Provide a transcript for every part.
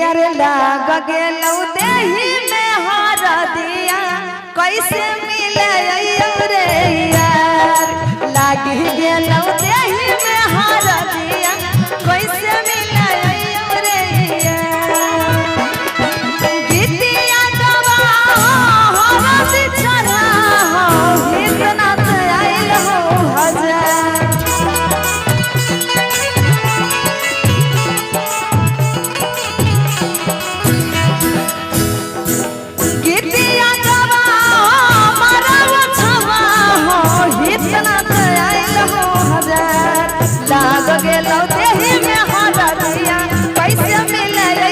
अरे लाग गेलौ देही में हारा दिया कैसे मिले रे यार लाग गेलौ देही में हारा दिया कैसे मिले रे यार गीतिया गवा हवा बिछड़ा हो इतना तो आइल हो हजार लाग गेलौ देही में हारा दिया कैसे मिले रे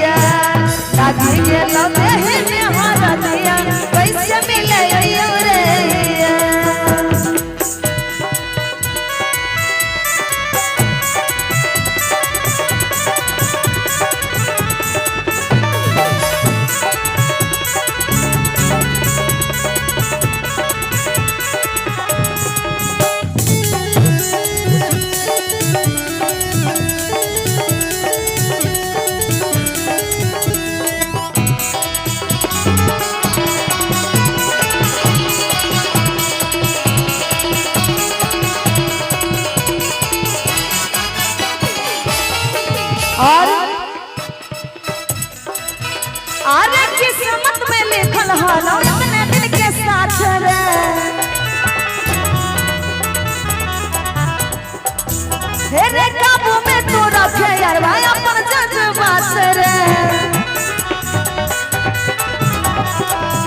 यार लाग गेलौ देही में हारा दिया कैसे मिले रे यार अरे किस्मत में लिखल हलो अपने दिल के साथ रे हेरे काबू में तू रखे यार भाई अपन जज्बात रे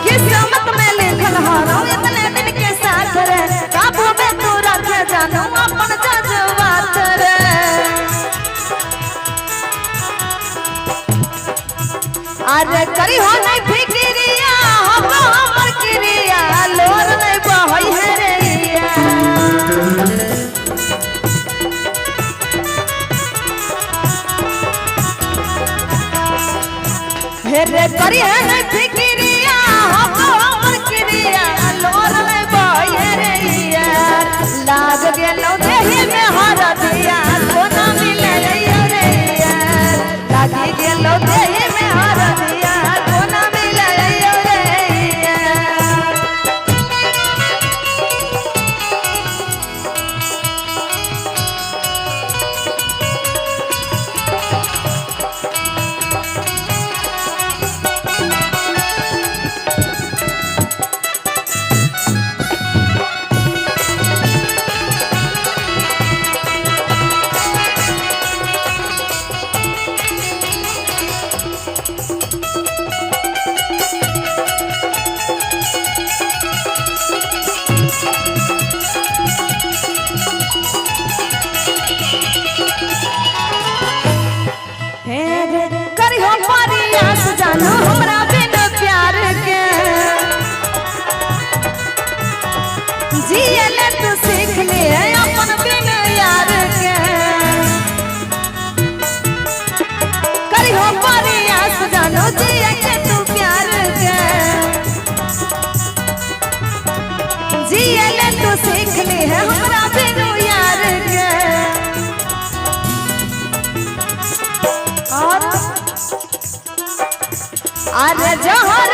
किस्मत में लिखल हलो अपने दिल के साथ रे काबू में तू रखे जानू अपन जज्बात रे अरे करी हो नहीं फिक्रिया हम हमर क्रिया लोर नहीं बहई है रे हेरे करी है नहीं फिक्रिया हम हमर क्रिया लोर नहीं बहई है रे लाग गेलौ देही में हारा दिया सोना मिले रे लाग गेलौ देही में हारा दिया सोना मिले रे करी हो प्रयास जानो हमरा बिन प्यार के जिए ले तू सीख ले अपन बिन यार के करी हो प्रयास जानो जिए के तू प्यार के जिए ले तू सीख ले हमरा बिन यार के अरे जहर